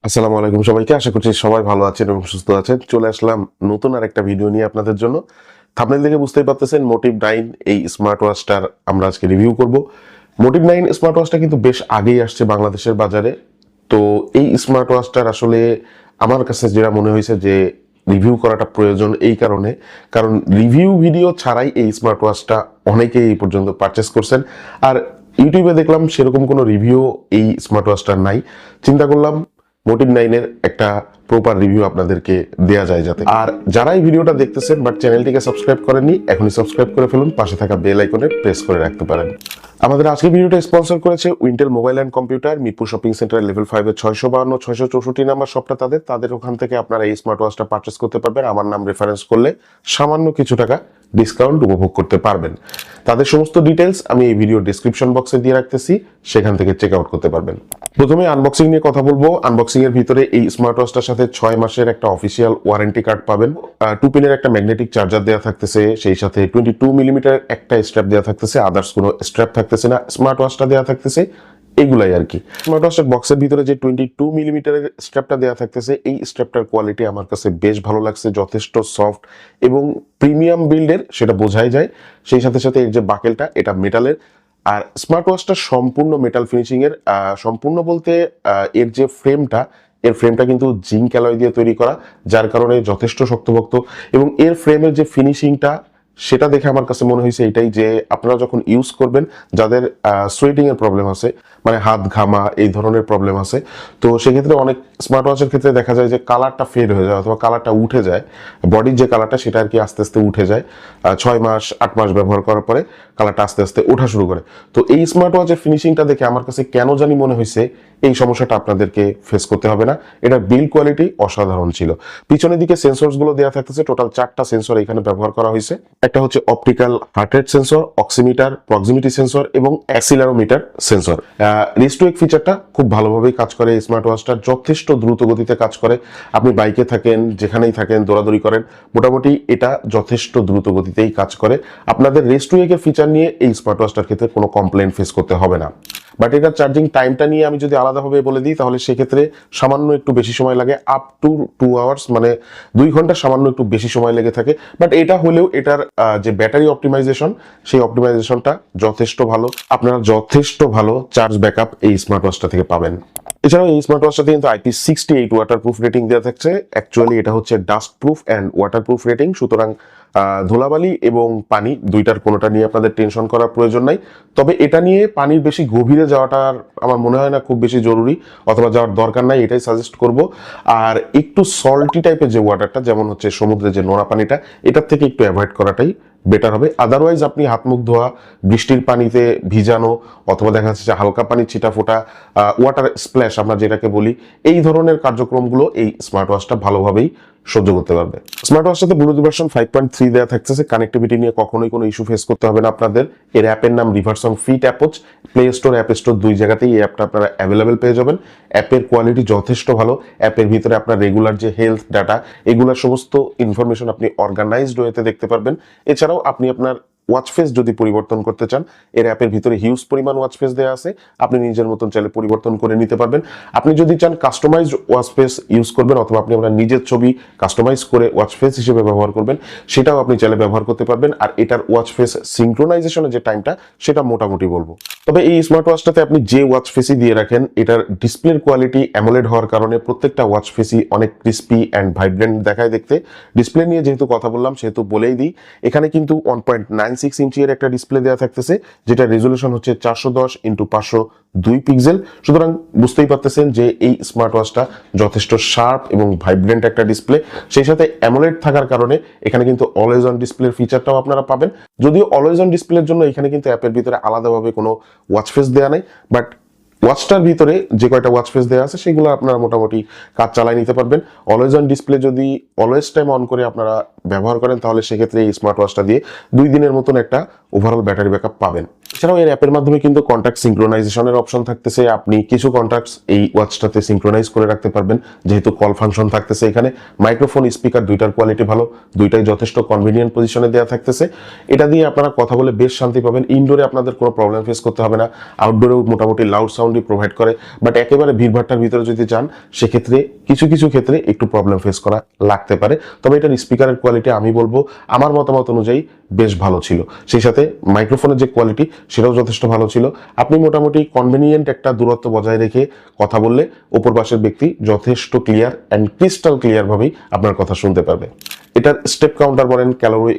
আসসালামু আলাইকুম সবাইকে। আশা করছি সবাই ভালো আছেন এবং সুস্থ আছেন। চলে আসলাম নতুন আরেকটা ভিডিও নিয়ে আপনাদের জন্য। থাম্বনেল দেখে বুঝতেই পারতেছেন মোটিভ 9 এই স্মার্ট ওয়াচটার আমরা আজকে রিভিউ করব। মোটিভ 9 স্মার্ট ওয়াচটা কিন্তু বেশ আগেই আসছে বাংলাদেশের বাজারে। তো এই স্মার্ট ওয়াচটার আসলে আমার কাছে যেটা মনে হয়েছে যে রিভিউ করাটা প্রয়োজন এই কারণে, কারণ রিভিউ ভিডিও ছাড়াই এই স্মার্ট ওয়াচটা অনেকেই এই পর্যন্ত পারচেস করছেন। আর ইউটিউবে দেখলাম সেরকম কোনো রিভিউ এই স্মার্ট ওয়াচটার নাই। চিন্তা করলাম মোটিভ 9 এর একটা প্রপার রিভিউ আপনাদেরকে দেয়া যায় যাতে। আর যারা এই ভিডিওটা দেখতেছেন বাট চ্যানেলটিকে সাবস্ক্রাইব করেননি, এখনই সাবস্ক্রাইব করে ফেলুন, পাশে থাকা বেল আইকনে প্রেস করে রাখতে পারেন। আমাদের আজকের ভিডিওটা স্পন্সর করেছে Wintel mobile and computer, Mirpur shopping centre level 5 এর 652 664 নাম্বার শপটা তাদের ওখান থেকে আপনারা এই স্মার্ট ওয়াচটা পারচেস করতে পারবেন। আমার নাম রেফারেন্স করলে সামান্য কিছু টাকা ডিসকাউন্ট উপভোগ করতে পারবেন। তাদের সমস্ত ডিটেলস আমি এই ভিডিও ডিসক্রিপশন বক্সে দিয়ে রাখতেছি, সেখান থেকে চেক আউট করতে পারবেন। প্রথমে আনবক্সিং নিয়ে কথা বলবো। আনবক্সিং এর ভিতরে এই স্মার্ট ওয়াচটার সাথে 6 মাসের একটা অফিসিয়াল ওয়ারেন্টি কার্ড পাবেন। 2 পিনের একটা ম্যাগনেটিক চার্জার দেওয়া থাকতেছে, সেই সাথে 22 মিলিমিটার একটা স্ট্র্যাপ দেওয়া থাকতেছে, আদার্স কোনো স্ট্র্যাপ থাকতেছে না। স্মার্ট ওয়াচটা দেওয়া থাকতেছে এগুলাই আর কি। স্মার্ট ওয়াচের বক্সের ভিতরে যে 22 মিলিমিটারের স্ট্র্যাপটা দেওয়া থাকতেছে, এই স্ট্র্যাপটার কোয়ালিটি আমার কাছে বেশ ভালো লাগছে, যথেষ্ট সফট এবং প্রিমিয়াম বিল্ডের, সেটা বোঝাই যায়। সেই সাথে সাথে এর যে বাকেলটা, এটা মেটালের। আর স্মার্ট ওয়াচটা সম্পূর্ণ মেটাল ফিনিশিং এর। সম্পূর্ণ বলতে এর যে ফ্রেমটা কিন্তু জিঙ্ক অ্যালয় দিয়ে তৈরি করা, যার কারণে যথেষ্ট শক্তপোক্ত। এবং এর ফ্রেমের যে ফিনিশিংটা, সেটা দেখে আমার কাছে মনে হয়েছে এটাই যে আপনারা যখন ইউজ করবেন, যাদের সোয়েটিং এর প্রবলেম আছে, মানে হাত ঘামা এই ধরনের প্রবলেম আছে, তো সেক্ষেত্রে অনেক স্মার্ট ওয়াচের ক্ষেত্রে দেখা যায় যে কালারটা ফেড হয়ে যায় অথবা কালারটা উঠে যায়, বডির যে কালারটা সেটা আর কি আস্তে আস্তে উঠে যায়। 6 মাস 8 মাস ব্যবহার করার পরে কালারটা আস্তে আস্তে ওঠা শুরু করে। তো এই স্মার্ট ওয়াচের ফিনিশিংটা দেখে আমার কাছে কেন জানি মনে হয়েছে এই সমস্যাটা আপনাদেরকে ফেস করতে হবে না। এটার বিল্ড কোয়ালিটি অসাধারণ ছিল। পিছনের দিকে সেন্সরস গুলো দেওয়া থাকতেছে, টোটাল 4টা সেন্সর এখানে ব্যবহার করা হয়েছে। একটা হচ্ছে optical heart rate sensor, oximeter, proximity sensor এবং অ্যাক্সিলারোমিটার সেন্সর। রেস্ট ওয়েক ফিচারটা খুব ভালোভাবেই কাজ করে। এই স্মার্ট ওয়াচটা যথেষ্ট দ্রুত গতিতে কাজ করে। আপনি বাইকে থাকেন, যেখানেই থাকেন, দৌড়াদৌড়ি করেন, মোটামুটি এটা যথেষ্ট দ্রুত গতিতেই কাজ করে। আপনাদের রেস্ট ওয়েকের ফিচার নিয়ে এই স্মার্ট ওয়াচটার ক্ষেত্রে কোনো কমপ্লেন ফেস করতে হবে না। বাট এটার চার্জিং টাইমটা নিয়ে আমি যদি আলাদাভাবে বলে দিই, তাহলে সেক্ষেত্রে সামান্য একটু বেশি সময় লাগে, আপ টু 2 আওয়ার্স, মানে 2 ঘন্টা সামান্য একটু বেশি সময় লেগে থাকে। বাট এটা হলেও এটার যে ব্যাটারি অপটিমাইজেশন, সেই অপটিমাইজেশনটা যথেষ্ট ভালো। আপনারা যথেষ্ট ভালো চার্জ ব্যাকআপ এই স্মার্ট ওয়াচটা থেকে পাবেন। এছাড়াও এই স্মার্ট ওয়াচটাতে কিন্তু IP68 ওয়াটারপ্রুফ রেটিং দেওয়া থাকছে। অ্যাকচুয়ালি এটা হচ্ছে dust proof and waterproof rating, সুতরাং ধুলাবালি এবং পানি দুইটার কোনোটা নিয়ে আপনাদের টেনশন করার প্রয়োজন নাই। তবে এটা নিয়ে পানির বেশি গভীরে যাওয়াটার আমার মনে হয় না খুব বেশি জরুরি, অথবা যাওয়ার দরকার নাই, এটাই সাজেস্ট করব। আর একটু সল্টি টাইপের যে ওয়াটারটা, যেমন হচ্ছে সমুদ্রের যে নোনা পানিটা, এটার থেকে একটু অ্যাভয়েড করাটাই বেটার হবে। আদারওয়াইজ আপনি হাত মুখ ধোয়া, বৃষ্টির পানিতে ভিজানো, অথবা দেখা যাচ্ছে হালকা পানির ছিটাফোঁটা, ওয়াটার স্প্ল্যাশ আমরা যেটাকে বলি, এই ধরনের কার্যক্রমগুলো এই স্মার্ট ওয়াচটা ভালোভাবেই সহ্য করতে পারবে। স্মার্ট ওয়াচটাতে ব্লুটুথ ভার্সন 5.3 দেওয়া থাকতেছে। কানেক্টিভিটি নিয়ে কখনোই কোনো ইস্যু ফেস করতে হবে না আপনাদের। এর অ্যাপের নাম রিভারসন ফিট অ্যাপোচ। প্লে স্টোর, অ্যাপ স্টোর দুই জায়গাতেই এই অ্যাপটা আপনারা অ্যাভেলেবেল পেয়ে যাবেন। অ্যাপের কোয়ালিটি যথেষ্ট ভালো। অ্যাপের ভিতরে আপনার রেগুলার যে হেলথ ডাটা, এগুলোর সমস্ত ইনফরমেশন আপনি অর্গানাইজড ওয়েতে দেখতে পারবেন। এছাড়াও আপনি আপনার ওয়াচ ফেস যদি পরিবর্তন করতে চান, এর অ্যাপের ভিতরে হিউজ পরিমাণ ওয়াচ ফেস দেওয়া আছে, আপনি নিজের মতন চাইলে পরিবর্তন করে নিতে পারবেন। আপনি যদি চান কাস্টমাইজড ওয়াচ ফেস ইউজ করবেন, অথবা আপনি আপনার নিজের ছবি কাস্টমাইজ করে ওয়াচ ফেস হিসেবে ব্যবহার করবেন, সেটাও আপনি চাইলে ব্যবহার করতে পারবেন। আর এটার ওয়াচ ফেস সিঙ্ক্রোনাইজেশনের যে টাইমটা, সেটা মোটামুটি বলবো। তবে এই স্মার্ট ওয়াচটাতে আপনি যে ওয়াচ ফেসই দিয়ে রাখেন, এটার ডিসপ্লের কোয়ালিটি অ্যামোলেড হওয়ার কারণে প্রত্যেকটা ওয়াচ ফেসই অনেক ক্রিস্পি অ্যান্ড ভাইব্রেন্ট দেখায় দেখতে। ডিসপ্লে নিয়ে যেহেতু কথা বললাম, সেহেতু বলেই দিই, এখানে কিন্তু 1.96 ইঞ্চি এর একটা ডিসপ্লে দেওয়া থাকতেছে, যেটা রেজলিউশন হচ্ছে 410x502 পিক্সেল। সুতরাং বুঝতেই পারতেছেন যে এই স্মার্ট ওয়াচটা যথেষ্ট শার্প এবং ভাইব্রেন্ট একটা ডিসপ্লে। সেই সাথে অ্যামোলেড থাকার কারণে এখানে কিন্তু অলওয়েজ অন ডিসপ্লের ফিচারটাও আপনারা পাবেন। যদিও অলওয়েজ অন ডিসপ্লের জন্য এখানে কিন্তু অ্যাপের ভিতরে আলাদাভাবে কোনো ওয়াচ ফেস দেওয়া নেই, বাট ওয়াচটার ভিতরে যে কয়টা ওয়াচ ফেস দেওয়া আছে, সেগুলো আপনারা মোটামুটি কাজ চালায় নিতে পারবেন। অলওয়েজ অন ডিসপ্লে যদি অলওয়েজ টাইম অন করে আপনারা ব্যবহার করেন, তাহলে সেক্ষেত্রে এই স্মার্ট ওয়াচটা দিয়ে 2 দিনের মতন একটা ওভারঅল ব্যাটারি ব্যাকআপ পাবেন। এছাড়াও এর অ্যাপের মাধ্যমে কিন্তু কন্ট্যাক্ট সিঙ্ক্রোনাইজেশনের অপশন থাকতেছে, আপনি কিছু কন্ট্যাক্টস এই ওয়াচটাতে সিঙ্ক্রোনাইজ করে রাখতে পারবেন, যেহেতু কল ফাংশন থাকতেছে এখানে। মাইক্রোফোন স্পিকার দুইটার কোয়ালিটি ভালো, দুইটাই যথেষ্ট কনভিনিয়েন্ট পজিশনে দেওয়া থাকতেছে। এটা দিয়ে আপনারা কথা বলে বেশ শান্তি পাবেন। ইনডোরে আপনাদের কোনো প্রবলেম ফেস করতে হবে না, আউটডোরেও মোটামুটি লাউড সাউন্ডই প্রোভাইড করে। বাট একেবারে ভিড়ভাট্টার ভিতরে যদি যান সেক্ষেত্রে কিছু কিছু ক্ষেত্রে একটু প্রবলেম ফেস করা লাগতে পারে। তবে এটার স্পিকারের কোয়ালিটি আমি বলবো আমার মতামত অনুযায়ী বেশ ভালো ছিল। সেই সাথে মাইক্রোফোনের যে কোয়ালিটি সেটাও যথেষ্ট ভালো ছিল। আপনি মোটামুটি কনভিনিয়েন্ট একটা দূরত্ব বজায় রেখে কথা বললে অপর পাশের ব্যক্তি যথেষ্ট ক্লিয়ার অ্যান্ড ক্রিস্টাল ক্লিয়ার ভাবেই আপনার কথা শুনতে পারবে। এটার স্টেপ কাউন্টার বলেন,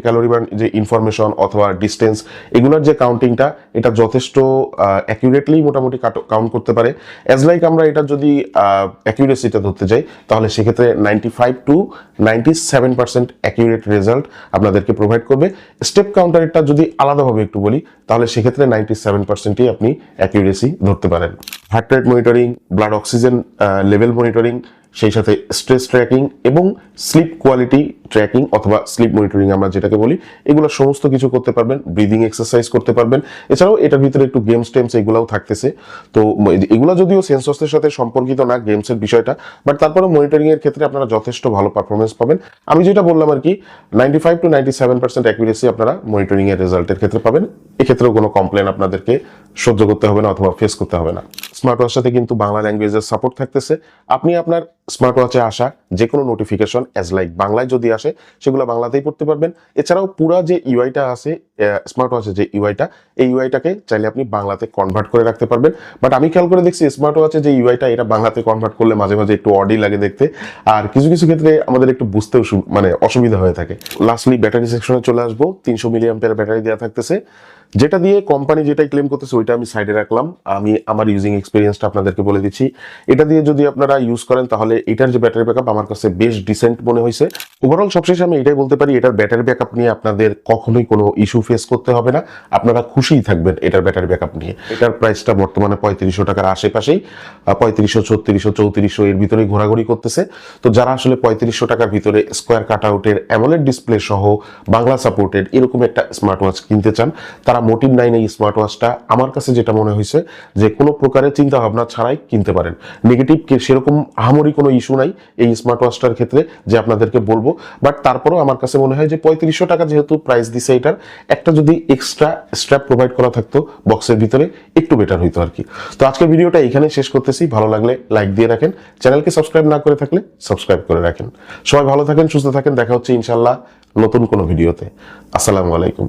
ক্যালোরি বার্ন যে ইনফরমেশন অথবা ডিস্টেন্স, এগুলোর যে কাউন্টিংটা এটা যথেষ্ট অ্যাকিউরেটলি মোটামুটি কাউন্ট করতে পারে। অ্যাজ লাইক আমরা এটা যদি অ্যাকিউরেসিটা ধরতে যাই তাহলে সেক্ষেত্রে 95 to 97% অ্যাকিউরেট রেজাল্ট আপনাদেরকে প্রোভাইড করবে। স্টেপ কাউন্টারটা যদি আলাদাভাবে একটু বলি তাহলে সেক্ষেত্রে 97%ই আপনি অ্যাকিউরেসি ধরতে পারেন। Heart rate monitoring, blood oxygen level monitoring, সেই সাথে স্ট্রেস ট্র্যাকিং এবং স্লিপ কোয়ালিটি ট্র্যাকিং অথবা স্লিপ মনিটরিং আমরা যেটাকে বলি, এগুলো সমস্ত কিছু করতে পারবেন। ব্রিদিং এক্সারসাইজ করতে পারবেন। এছাড়াও এটার ভিতরে একটু গেমস টেমস এগুলাও থাকতেছে। তো এগুলো যদিও সেন্সসের সাথে সম্পর্কিত না গেমসের বিষয়টা, বাট তারপরে মনিটরিং এর ক্ষেত্রে আপনারা যথেষ্ট ভালো পারফরমেন্স পাবেন। আমি যেটা বললাম আর কি 95 to 97% অ্যাকুরেসি আপনারা মনিটরিং এর রেজাল্টের ক্ষেত্রে পাবেন। এক্ষেত্রেও কোনো কমপ্লেন আপনাদেরকে সহ্য করতে হবে না অথবা ফেস করতে হবে না। স্মার্ট ওয়াচের সাথে কিন্তু বাংলা ল্যাঙ্গুয়েজের সাপোর্ট থাকতেছে। আপনি আপনার স্মার্ট ওয়াচে আসা যে কোনো নোটিফিকেশন অ্যাজ লাইক বাংলায় যদি আসে সেগুলো বাংলাতেই পড়তে পারবেন। এছাড়াও পুরা যে ইউআইটা আছে স্মার্ট ওয়াচের যে ইউআইটা, এই ইউআইটাকে চাইলে আপনি বাংলাতে কনভার্ট করে রাখতে পারবেন। বাট আমি খেয়াল করে দেখছি স্মার্ট ওয়াচের যে ইউআইটা এটা বাংলাতে কনভার্ট করলে মাঝে মাঝে একটু অডই লাগে দেখতে, আর কিছু কিছু ক্ষেত্রে আমাদের একটু বুঝতেও মানে অসুবিধা হয়ে থাকে। লাস্টলি ব্যাটারি সেকশনে চলে আসবো। 300 মিলিঅ্যাম্পিয়ার ব্যাটারি দেওয়া থাকতেছে, যেটা দিয়ে কোম্পানি যেটাই ক্লেম করতেছে ওইটা আমি সাইডে রাখলাম। আমি আমার ইউজিং এক্সপিরিয়েন্সটা আপনাদেরকে বলে দিচ্ছি। এটা দিয়ে যদি আপনারা ইউজ করেন তাহলে এটার যে ব্যাটারি ব্যাকআপ আমার কাছে বেশ ডিসেন্ট মনে হয়েছে। ওভারঅল সবশেষে আমি এটাই বলতে পারি, এটার ব্যাটারি ব্যাকআপ নিয়ে আপনাদের কখনোই কোনো ইস্যু ফেস করতে হবে না। আপনারা খুশিই থাকবেন এটার ব্যাটারি ব্যাকআপ নিয়ে। এটার প্রাইসটা বর্তমানে 3500 টাকার আশেপাশেই, 3500, 3600, 3400 এর ভিতরেই ঘোরাঘুরি করতেছে। তো যারা আসলে 3500 টাকার ভিতরে স্কোয়ার কাটআউটের অ্যামোলেড ডিসপ্লে সহ বাংলা সাপোর্টেড এরকম একটা স্মার্ট ওয়াচ কিনতে চান, তারা মোটিভ 9 এই স্মার্ট ওয়াচটা আমার কাছে যেটা মনে হয়েছে যে কোনো প্রকারের চিন্তা ভাবনা ছাড়াই কিনতে পারেন। নেগেটিভ সেরকম আহামরি কোনো ইস্যু নাই এই স্মার্ট ওয়াচটার ক্ষেত্রে যে আপনাদেরকে বলবো। বাট তারপরেও আমার কাছে মনে হয় যে 3500 টাকা যেহেতু প্রাইস দিছে, এটার একটা যদি এক্সট্রা স্ট্র্যাপ প্রোভাইড করা থাকতো বক্সের ভিতরে একটু বেটার হইতো আর কি। তো আজকের ভিডিওটা এখানে শেষ করতেছি। ভালো লাগলে লাইক দিয়ে রাখেন, চ্যানেলকে সাবস্ক্রাইব না করে থাকলে সাবস্ক্রাইব করে রাখেন। সবাই ভালো থাকেন, সুস্থ থাকেন। দেখা হচ্ছে ইনশাল্লাহ নতুন কোনো ভিডিওতে। আসসালামু আলাইকুম।